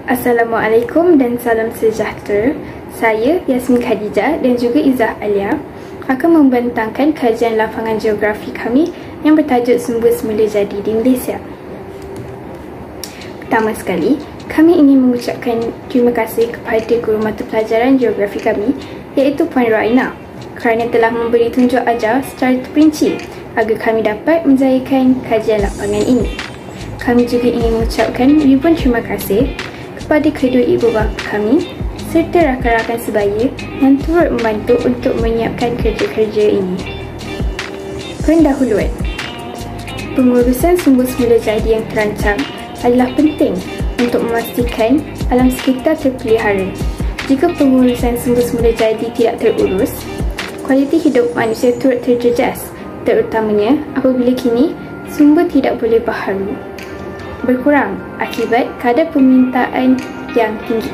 Assalamualaikum dan salam sejahtera. Saya Yasmin Khadijah dan juga Izzah Alia akan membentangkan kajian lapangan geografi kami yang bertajuk Sumber Semula Jadi di Malaysia. Pertama sekali, kami ingin mengucapkan terima kasih kepada guru mata pelajaran geografi kami iaitu Puan Raina kerana telah memberi tunjuk ajar secara terperinci agar kami dapat menjayakan kajian lapangan ini. Kami juga ingin mengucapkan ribuan terima kasih kepada kedua ibu bapa kami serta rakan-rakan sebaya yang turut membantu untuk menyiapkan kerja-kerja ini. Pendahuluan. Pengurusan sumber semula jadi yang terancam adalah penting untuk memastikan alam sekitar terpelihara. Jika pengurusan sumber semula jadi tidak terurus, kualiti hidup manusia turut terjejas, terutamanya apabila kini sumber tidak boleh baharu berkurang akibat kadar permintaan yang tinggi.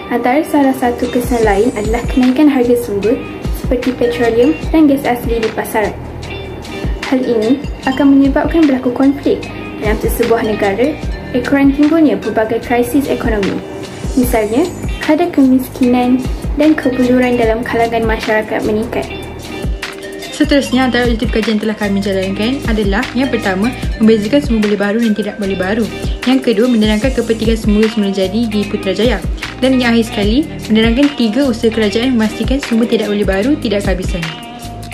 Antara salah satu kesan lain adalah kenaikan harga sumber seperti petroleum dan gas asli di pasaran. Hal ini akan menyebabkan berlaku konflik dalam sesebuah negara ekoran timbulnya pelbagai krisis ekonomi. Misalnya, kadar kemiskinan dan kebuluran dalam kalangan masyarakat meningkat. Seterusnya, antara objektif kajian telah kami jalankan adalah yang pertama, membezakan sumber boleh baharu dan tidak boleh baharu. Yang kedua, menerangkan kepentingan sumber semula jadi di Putrajaya. Dan yang akhir sekali, menerangkan 3 usaha kerajaan memastikan sumber tidak boleh baharu tidak kehabisan.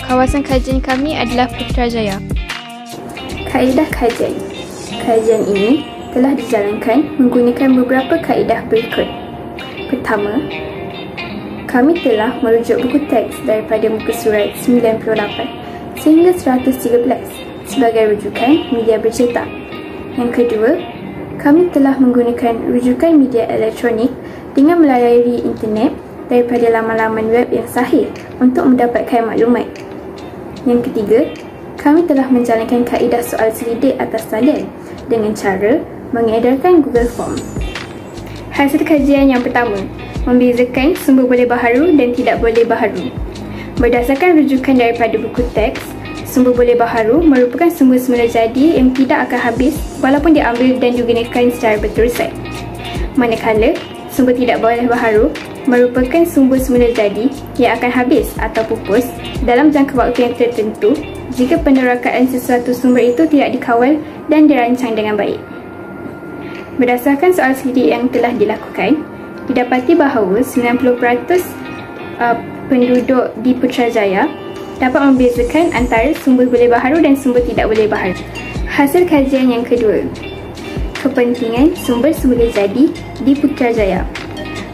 Kawasan kajian kami adalah Putrajaya. Kaedah kajian. Kajian ini telah dijalankan menggunakan beberapa kaedah berikut. Pertama, kami telah merujuk buku teks daripada muka surat 98 sehingga 113 sebagai rujukan media bercetak. Yang kedua, kami telah menggunakan rujukan media elektronik dengan melayari internet daripada laman-laman web yang sahih untuk mendapatkan maklumat. Yang ketiga, kami telah menjalankan kaedah soal selidik atas talian dengan cara mengedarkan Google Form. Hasil kajian yang pertama, membezakan sumber boleh baharu dan tidak boleh baharu. Berdasarkan rujukan daripada buku teks, sumber boleh baharu merupakan sumber semula jadi yang tidak akan habis walaupun diambil dan digunakan secara berterusan. Manakala, sumber tidak boleh baharu merupakan sumber semula jadi yang akan habis atau pupus dalam jangka waktu yang tertentu jika penerakaan sesuatu sumber itu tidak dikawal dan dirancang dengan baik. Berdasarkan soal selidik yang telah dilakukan, didapati bahawa 90% penduduk di Putrajaya dapat membezakan antara sumber boleh baharu dan sumber tidak boleh baharu. Hasil kajian yang kedua, kepentingan sumber semula jadi di Putrajaya.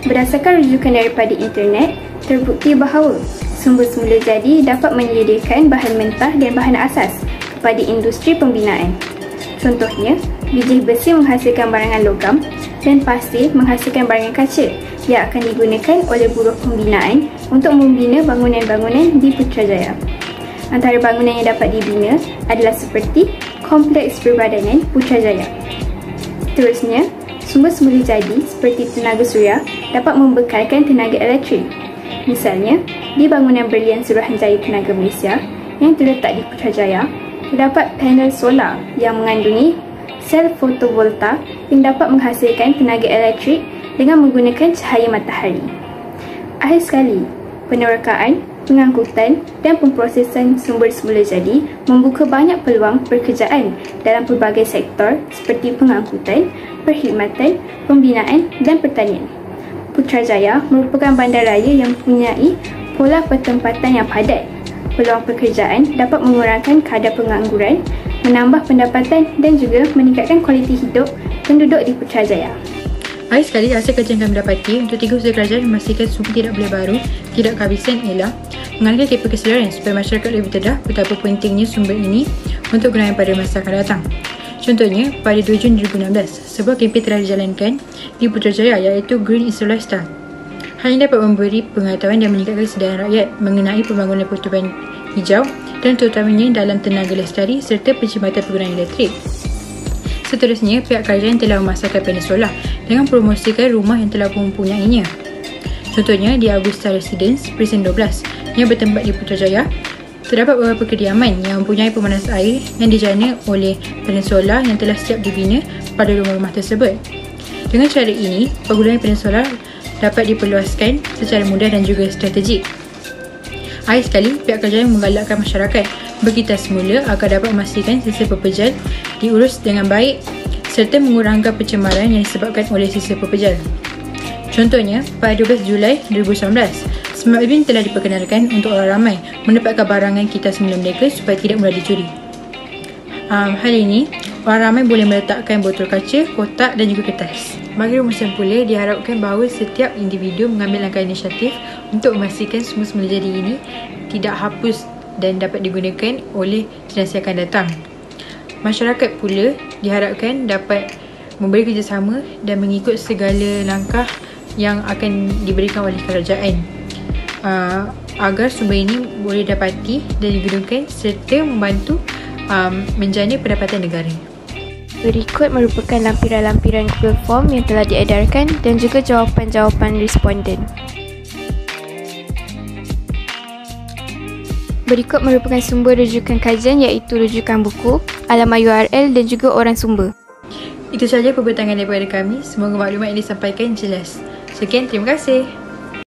Berdasarkan rujukan daripada internet, terbukti bahawa sumber semula jadi dapat menyediakan bahan mentah dan bahan asas kepada industri pembinaan. Contohnya, biji besi menghasilkan barangan logam dan pasir menghasilkan barangan kaca yang akan digunakan oleh buruh pembinaan untuk membina bangunan-bangunan di Putrajaya. Antara bangunan yang dapat dibina adalah seperti Kompleks Perbadanan Putrajaya. Seterusnya, sumber semula jadi seperti tenaga suria dapat membekalkan tenaga elektrik. Misalnya, di bangunan Berlian Suruhanjaya Tenaga Malaysia yang terletak di Putrajaya, terdapat panel solar yang mengandungi sel fotovolta yang dapat menghasilkan tenaga elektrik dengan menggunakan cahaya matahari. Akhir sekali, penerokaan, pengangkutan dan pemprosesan sumber semula jadi membuka banyak peluang pekerjaan dalam pelbagai sektor seperti pengangkutan, perkhidmatan, pembinaan dan pertanian. Putrajaya merupakan bandaraya yang mempunyai pola pertempatan yang padat. Peluang pekerjaan dapat mengurangkan kadar pengangguran, menambah pendapatan dan juga meningkatkan kualiti hidup penduduk di Putrajaya. Akhir sekali, hasil kajian kami dapati untuk 3 usaha kerajaan memastikan sumber tidak boleh baharu tidak kehabisan ialah mengadakan KP kesedaran supaya masyarakat lebih terdedah betapa pentingnya sumber ini untuk gunakan pada masa akan datang. Contohnya, pada 2 Jun 2016, sebuah kempen telah dijalankan di Putrajaya iaitu Green is a Lifestyle. Hal ini dapat memberi pengetahuan dan meningkatkan kesedaran rakyat mengenai pembangunan pertubuhan hijau dan terutamanya dalam tenaga lestari serta perkhidmatan penggunaan elektrik. Seterusnya, pihak kerajaan telah memasarkan panel solar dengan promosikan rumah yang telah mempunyainya. Contohnya, di Augusta Residence, Precinct 12 yang bertempat di Putrajaya, terdapat beberapa kediaman yang mempunyai pemanas air yang dijana oleh panel solar yang telah siap dibina pada rumah-rumah tersebut. Dengan cara ini, penggunaan panel solar dapat diperluaskan secara mudah dan juga strategik. Akhir sekali, pihak kerajaan menggalakkan masyarakat berkitar semula agar dapat memastikan sisa pepejal diurus dengan baik serta mengurangkan pencemaran yang disebabkan oleh sisa pepejal. Contohnya, pada 12 Julai 2019, Smart Bin telah diperkenalkan untuk orang ramai mendapatkan barangan kitar semula mereka supaya tidak mudah dicuri. Hal ini, orang ramai boleh meletakkan botol kaca, kotak dan juga kertas. Bagi rumusan pula, diharapkan bahawa setiap individu mengambil langkah inisiatif untuk memastikan sumber semula jadi ini tidak hapus dan dapat digunakan oleh generasi akan datang. Masyarakat pula diharapkan dapat memberi kerjasama dan mengikut segala langkah yang akan diberikan oleh kerajaan agar sumber ini boleh dapati dan digunakan serta membantu menjana pendapatan negara. Berikut merupakan lampiran-lampiran Google Form yang telah diedarkan dan juga jawapan-jawapan responden. Berikut merupakan sumber rujukan kajian iaitu rujukan buku, alamat URL dan juga orang sumber. Itu sahaja pembentangan daripada kami. Semoga maklumat yang disampaikan jelas. Sekian, terima kasih.